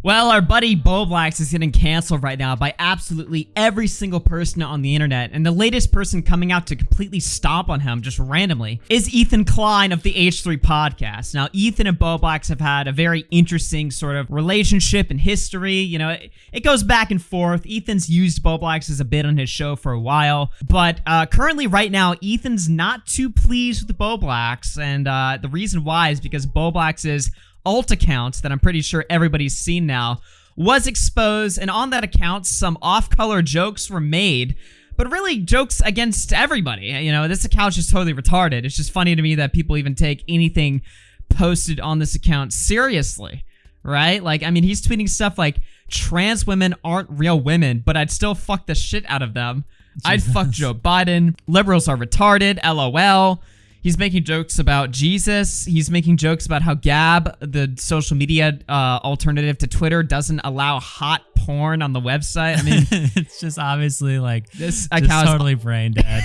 Well, our buddy Boblax is getting canceled right now by absolutely every single person on the internet, and the latest person coming out to completely stomp on him just randomly is Ethan Klein of the H3 podcast. Now, Ethan and Boblax have had a very interesting sort of relationship and history. You know, it goes back and forth. Ethan's used Boblax as a bit on his show for a while, but currently right now, Ethan's not too pleased with Boblax, and the reason why is because Boblax's alt account that I'm pretty sure everybody's seen now was exposed, and on that account some off-color jokes were made, but really jokes against everybody. You know, this account's just totally retarded. It's just funny to me that people even take anything posted on this account seriously, right? Like, I mean, he's tweeting stuff like, trans women aren't real women, but I'd still fuck the shit out of them. I'd fuck Joe Biden. Liberals are retarded, LOL. He's making jokes about Jesus. He's making jokes about how Gab, the social media alternative to Twitter, doesn't allow hot porn on the website. I mean, it's just obviously like this account totally brain dead.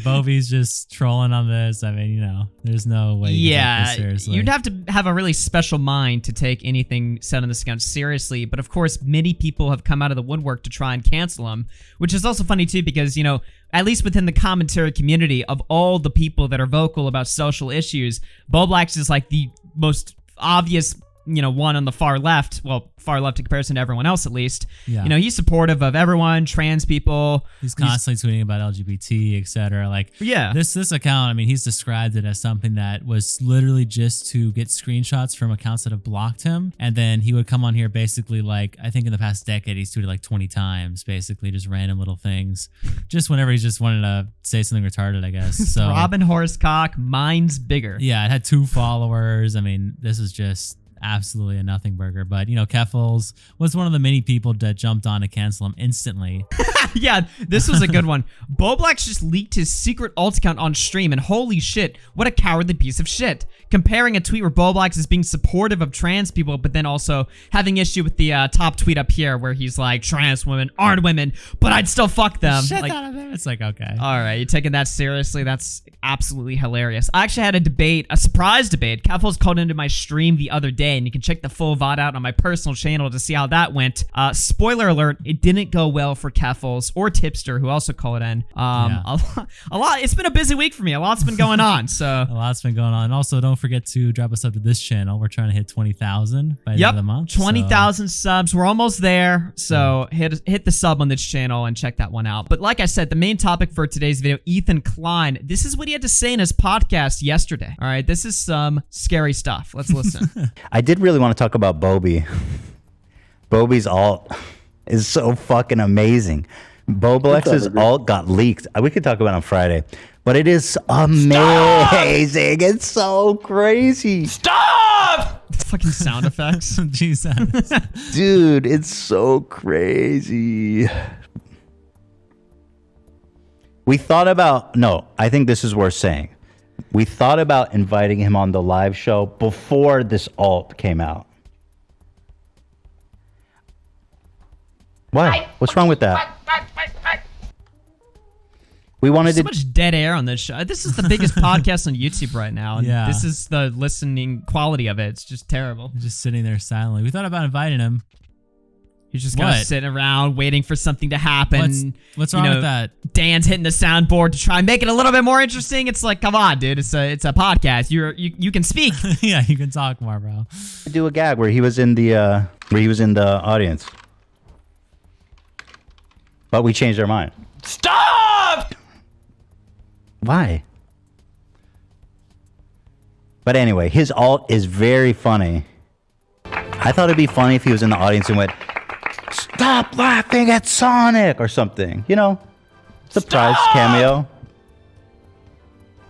Bobby's just trolling on this. I mean, you know, there's no way you can take this seriously. You'd have to have a really special mind to take anything said on this account seriously. But of course, many people have come out of the woodwork to try and cancel him, which is also funny too, because, you know, at least within the commentary community, of all the people that are vocal about social issues, Boblax is like the most obvious, you know, one on the far left. Well, far left in comparison to everyone else, at least. Yeah. You know, he's supportive of everyone, trans people. He's constantly tweeting about LGBT, etc. Like, yeah, this account, I mean, he's described it as something that was literally just to get screenshots from accounts that have blocked him, and then he would come on here basically, like, I think in the past decade he's tweeted like 20 times, basically just random little things, just whenever he's just wanted to say something retarded, I guess. So Robin Horsecock, mine's bigger. Yeah, it had 2 followers. I mean, this is just absolutely a nothing burger. But, you know, Keffels was one of the many people that jumped on to cancel him instantly. Yeah, this was a good one. Boblax just leaked his secret alt account on stream, and holy shit, what a cowardly piece of shit. Comparing a tweet where Boblax is being supportive of trans people, but then also having issue with the top tweet up here where he's like, trans women aren't women, but I'd still fuck them. Shit like, out of them. It's like, okay. All right, you taking that seriously? That's absolutely hilarious. I actually had a debate, a surprise debate. Keffels called into my stream the other day, and you can check the full VOD out on my personal channel to see how that went. Spoiler alert, it didn't go well for Keffels or Tipster, who also called in. A lot. It's been a busy week for me. A lot's been going on. So a lot's been going on. Also, don't forget to drop a sub to this channel. We're trying to hit 20,000 by the end of the month. 20,000 subs. We're almost there. So hit the sub on this channel and check that one out. But like I said, the main topic for today's video, Ethan Klein. This is what he had to say in his podcast yesterday. All right, this is some scary stuff. Let's listen. I did really want to talk about Bobby. Bobby's alt is so fucking amazing. Boblax's alt got leaked. We could talk about it on Friday, but it is amazing. Stop! It's so crazy. Stop! Fucking sound effects. Jesus. Dude, it's so crazy. We thought about, no, I think this is worth saying. We thought about inviting him on the live show before this alt came out. Why? What's wrong with that? We wanted so much dead air on this show. This is the biggest podcast on YouTube right now. And this is the listening quality of it. It's just terrible. Just sitting there silently. We thought about inviting him. He's just kind of sitting around waiting for something to happen. What's wrong with that? Dan's hitting the soundboard to try and make it a little bit more interesting. It's like, come on, dude. It's a podcast. You can speak. Yeah, you can talk more, bro. Do a gag where he was in the audience, but we changed our mind. Stop! Why? But anyway, his alt is very funny. I thought it'd be funny if he was in the audience and went, "Stop laughing at Sonic," or something. You know, surprise cameo.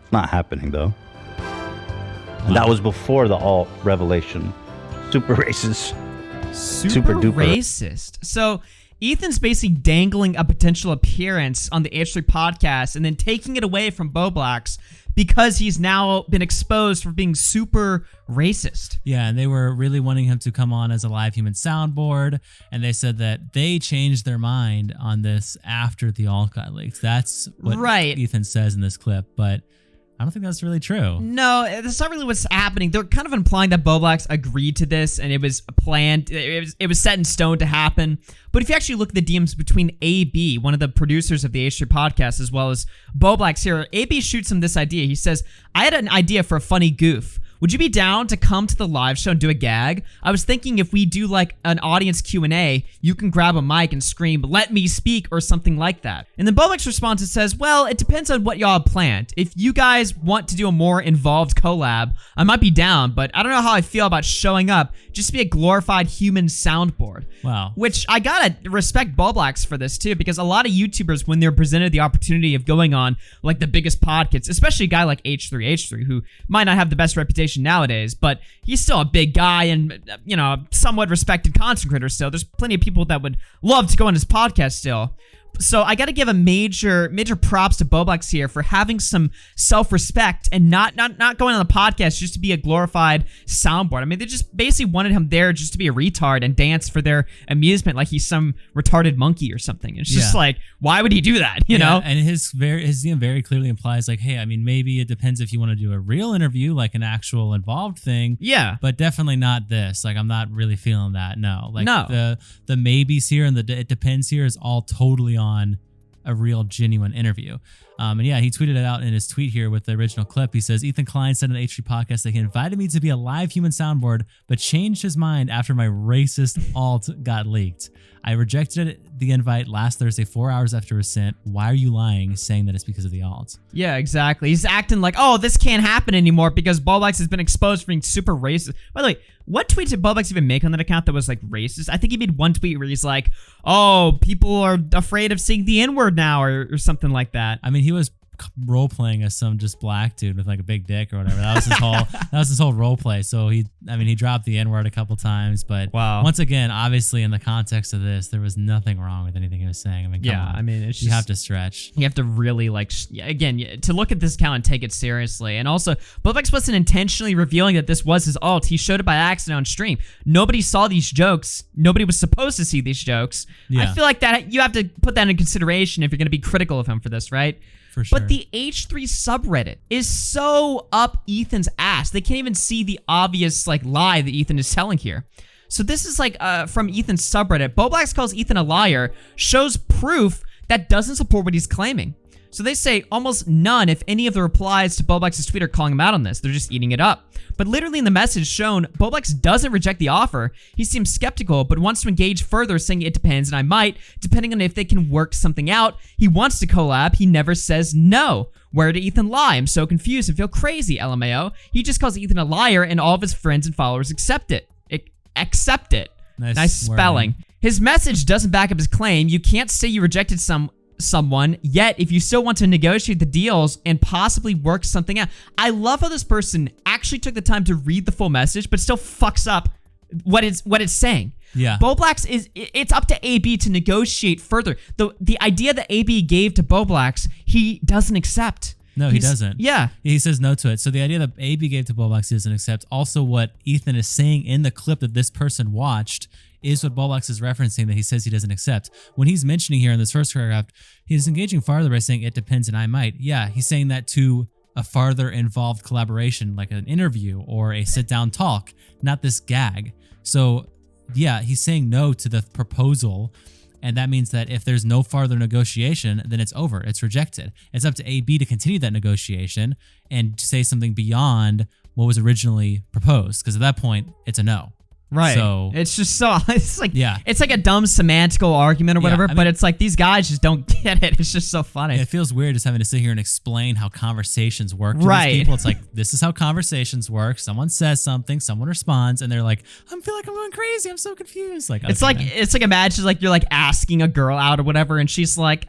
It's not happening though. And that was before the alt revelation. Super racist. Super duper racist. So Ethan's basically dangling a potential appearance on the H3 podcast and then taking it away from Boblax because he's now been exposed for being super racist. Yeah, and they were really wanting him to come on as a live human soundboard, and they said that they changed their mind on this after the alt got leaked. That's what Ethan says in this clip, but I don't think that's really true. No, that's not really what's happening. They're kind of implying that Boblax agreed to this and it was planned. It was set in stone to happen. But if you actually look at the DMs between AB, one of the producers of the H3 podcast, as well as Boblax here, AB shoots him this idea. He says, I had an idea for a funny goof. Would you be down to come to the live show and do a gag? I was thinking if we do like an audience Q&A, you can grab a mic and scream, let me speak, or something like that. And then Boblax responds and says, well, it depends on what y'all have planned. If you guys want to do a more involved collab, I might be down, but I don't know how I feel about showing up just to be a glorified human soundboard. Wow. Which I gotta respect Boblax for this too, because a lot of YouTubers, when they're presented the opportunity of going on like the biggest podcasts, especially a guy like H3, who might not have the best reputation nowadays, but he's still a big guy and, you know, a somewhat respected content creator still. There's plenty of people that would love to go on his podcast still. So I got to give a major props to Boblax here for having some self-respect and not going on the podcast just to be a glorified soundboard. I mean, they just basically wanted him there just to be a retard and dance for their amusement like he's some retarded monkey or something. It's just like, why would he do that, you know? And his DM very clearly implies like, hey, I mean, maybe it depends if you want to do a real interview, like an actual involved thing. Yeah. But definitely not this. Like, I'm not really feeling that. No. Like, no. The maybes here and the it depends here is all totally on a real genuine interview. And yeah, he tweeted it out in his tweet here with the original clip. He says, Ethan Klein said on the H3 podcast that he invited me to be a live human soundboard, but changed his mind after my racist alt got leaked. I rejected the invite last Thursday, 4 hours after it was sent. Why are you lying, saying that it's because of the alt? Yeah, exactly. He's acting like, oh, this can't happen anymore because Boblax has been exposed for being super racist. By the way, what tweet did Boblax even make on that account that was like racist? I think he made one tweet where he's like, oh, people are afraid of saying the N-word now or something like that. I mean, he was role playing as some just black dude with like a big dick or whatever. That was his whole role play. So he dropped the N-word a couple times, but once again, obviously in the context of this, there was nothing wrong with anything he was saying. I mean, come on. I mean, it's just, you have to stretch. You have to really to look at this account and take it seriously. And also, Boblax wasn't intentionally revealing that this was his alt. He showed it by accident on stream. Nobody saw these jokes. Nobody was supposed to see these jokes. Yeah. I feel like that you have to put that in consideration if you're going to be critical of him for this, right? For sure. But the H3 subreddit is so up Ethan's ass. They can't even see the obvious lie that Ethan is telling here. So this is from Ethan's subreddit. Boblax calls Ethan a liar, shows proof that doesn't support what he's claiming. So they say almost none, if any, of the replies to Boblax's tweet are calling him out on this. They're just eating it up. But literally in the message shown, Boblax doesn't reject the offer. He seems skeptical, but wants to engage further, saying it depends and I might, depending on if they can work something out. He wants to collab. He never says no. Where did Ethan lie? I'm so confused and feel crazy, LMAO. He just calls Ethan a liar and all of his friends and followers accept it. Accept it. Nice spelling. His message doesn't back up his claim. You can't say you rejected someone, yet if you still want to negotiate the deals and possibly work something out. I love how this person actually took the time to read the full message, but still fucks up what it's saying. Yeah. Boblax it's up to AB to negotiate further. The idea that AB gave to Boblax, he doesn't accept. No, he doesn't. Yeah. He says no to it. So the idea that AB gave to Boblax he doesn't accept. Also what Ethan is saying in the clip that this person watched is what Boblax is referencing that he says he doesn't accept. When he's mentioning here in this first paragraph, he's engaging farther by saying it depends and I might. Yeah, he's saying that to a farther involved collaboration, like an interview or a sit-down talk, not this gag. So yeah, he's saying no to the proposal. And that means that if there's no farther negotiation, then it's over. It's rejected. It's up to AB to continue that negotiation and say something beyond what was originally proposed. Because at that point, it's a no. Right. So it's just it's like a dumb semantical argument or whatever, but it's like these guys just don't get it. It's just so funny. It feels weird just having to sit here and explain how conversations work to these people. It's like, this is how conversations work. Someone says something, someone responds, and they're like, I feel like I'm going crazy. I'm so confused. Like it's like imagine you're like asking a girl out or whatever, and she's like,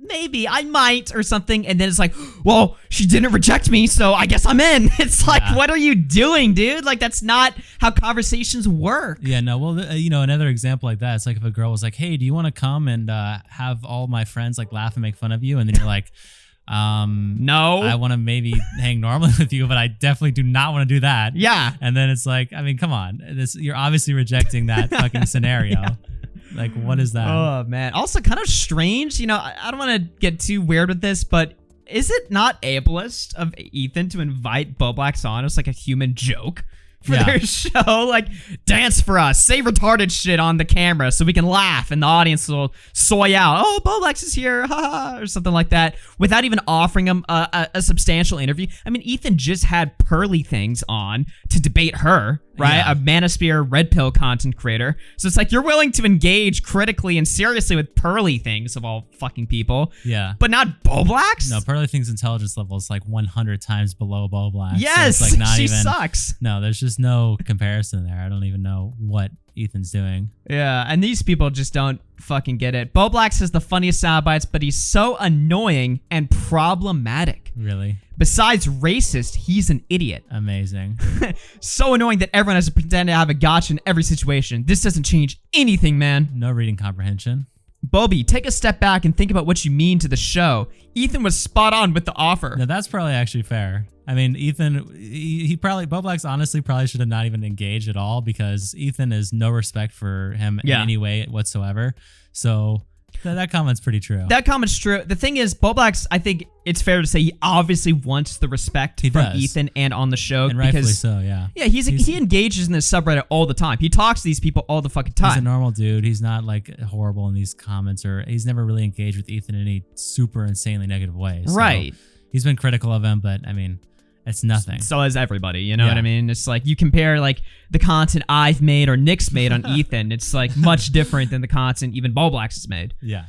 maybe I might or something, and then it's like, well, she didn't reject me, so I guess I'm in. It's like, what are you doing, dude? Like, that's not how conversations work. Yeah, no. Well, another example like that, it's like if a girl was like, hey, do you want to come and have all my friends laugh and make fun of you, and then you're like, no, I want to maybe hang normally with you, but I definitely do not want to do that. Yeah. And then it's like, I mean, come on, you're obviously rejecting that fucking scenario. Yeah. Like, what is that? Oh, man. Also kind of strange. I don't want to get too weird with this, but is it not ableist of Ethan to invite Boblax on as like a human joke for their show? Like, dance for us, say retarded shit on the camera so we can laugh and the audience will soy out. Oh, Boblax is here, ha, or something like that, without even offering him a substantial interview. I mean, Ethan just had Pearly Things on to debate her, right? A Manosphere Red Pill content creator. So it's like you're willing to engage critically and seriously with Pearly Things of all fucking people. Yeah. But not Boblax? No, Pearly Things' intelligence level is like 100 times below Boblax. Yes, so it's like not she even, sucks. No, there's just no comparison there. I don't even know what Ethan's doing. Yeah, and these people just don't fucking get it. Boblax has the funniest sound bites, but he's so annoying and problematic. Really? Besides racist, he's an idiot. Amazing. So annoying that everyone has to pretend to have a gotcha in every situation. This doesn't change anything, man. No reading comprehension. Bobby, take a step back and think about what you mean to the show. Ethan was spot on with the offer. No, that's probably actually fair. I mean, Ethan, he probably, Boblax honestly probably should have not even engaged at all because Ethan has no respect for him in any way whatsoever. So that comment's pretty true. That comment's true. The thing is, Boblax, I think it's fair to say he obviously wants the respect from Ethan and on the show. And rightfully so, yeah. Yeah, he engages in this subreddit all the time. He talks to these people all the fucking time. He's a normal dude. He's not like horrible in these comments, or he's never really engaged with Ethan in any super insanely negative way. So right. He's been critical of him, but I mean, it's nothing. So has everybody, you know what I mean? It's like you compare like the content I've made or Nick's made on Ethan, it's like much different than the content even Boblax has made. Yeah.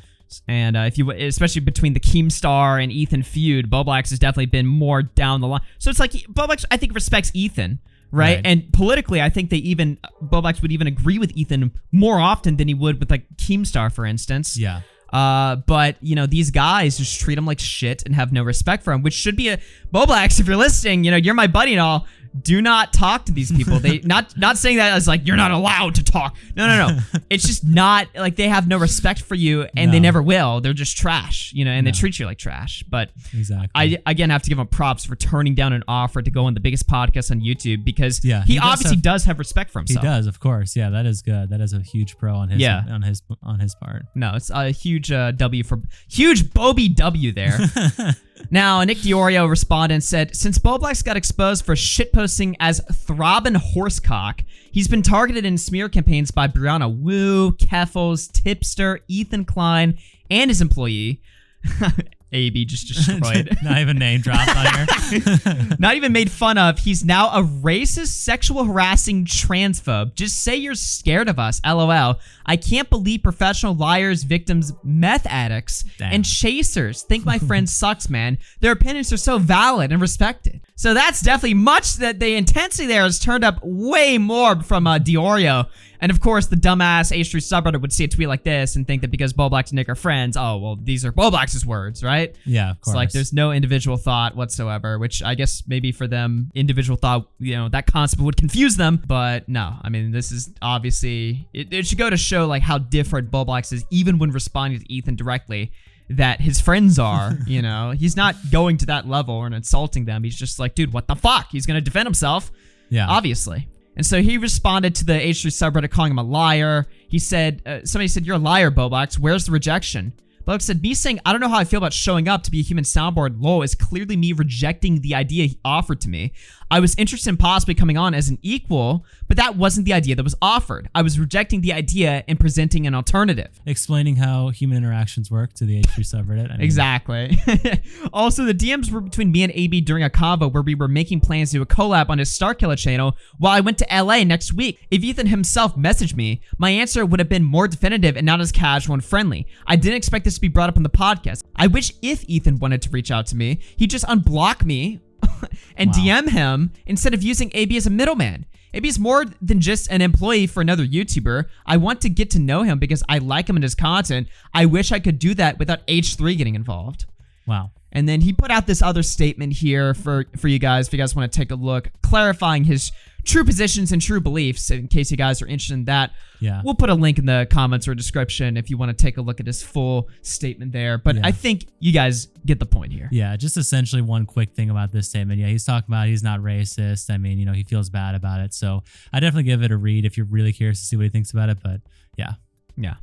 And if you, especially between the Keemstar and Ethan feud, Boblax has definitely been more down the line. So it's like Boblax, I think, respects Ethan, right? And politically, I think Boblax would even agree with Ethan more often than he would with like Keemstar, for instance. Yeah. But you know, these guys just treat him like shit and have no respect for him, which should be a Boblax. If you're listening, you know, you're my buddy and all. Do not talk to these people. They not saying that as like you're not allowed to talk. No. It's just not like they have no respect for you and they never will. They're just trash, you know, and they treat you like trash. But exactly. I again have to give him props for turning down an offer to go on the biggest podcast on YouTube because he obviously does have respect for himself. He does, of course. Yeah, that is good. That is a huge pro on his on his part. No, it's a huge W for huge Bobby W there. Now, Nick Diorio responded and said, since Boblax got exposed for shitposting as Throbbin' Horsecock, he's been targeted in smear campaigns by Brianna Wu, Keffels, Tipster, Ethan Klein, and his employee. AB just destroyed. Not even name dropped on here. Not even made fun of. He's now a racist, sexual harassing transphobe. Just say you're scared of us, LOL. I can't believe professional liars, victims, meth addicts, and chasers think my friend sucks, man. Their opinions are so valid and respected. So that's definitely much that the intensity there has turned up way more from Diorio. And of course, the dumbass H3 subreddit would see a tweet like this and think that because Boblax and Nick are friends, oh, well, these are Boblax's words, right? Yeah, of course. It's like there's no individual thought whatsoever, which I guess maybe for them, individual thought, you know, that concept would confuse them. But no, I mean, this is obviously, it should go to show like how different Boblax is, even when responding to Ethan directly, that his friends are, you know, he's not going to that level and insulting them. He's just like, dude, what the fuck? He's going to defend himself. Yeah. Obviously. And so he responded to the H3 subreddit calling him a liar. He said, somebody said, you're a liar, Boblax. Where's the rejection? Boblax said, me saying, I don't know how I feel about showing up to be a human soundboard lol is clearly me rejecting the idea he offered to me. I was interested in possibly coming on as an equal, but that wasn't the idea that was offered. I was rejecting the idea and presenting an alternative. Explaining how human interactions work to the H3 subreddit. I mean, exactly. Also, the DMs were between me and AB during a convo where we were making plans to do a collab on his Starkiller channel while I went to LA next week. If Ethan himself messaged me, my answer would have been more definitive and not as casual and friendly. I didn't expect this to be brought up on the podcast. I wish if Ethan wanted to reach out to me, he'd just unblock me and DM him instead of using AB as a middleman. AB is more than just an employee for another YouTuber. I want to get to know him because I like him and his content. I wish I could do that without H3 getting involved. Wow. And then he put out this other statement here for you guys, if you guys want to take a look, clarifying his true positions and true beliefs, in case you guys are interested in that. Yeah. We'll put a link in the comments or description if you want to take a look at his full statement there. But I think you guys get the point here. Yeah, just essentially one quick thing about this statement. Yeah, he's talking about he's not racist. I mean, you know, he feels bad about it. So I definitely give it a read if you're really curious to see what he thinks about it. But yeah. Yeah.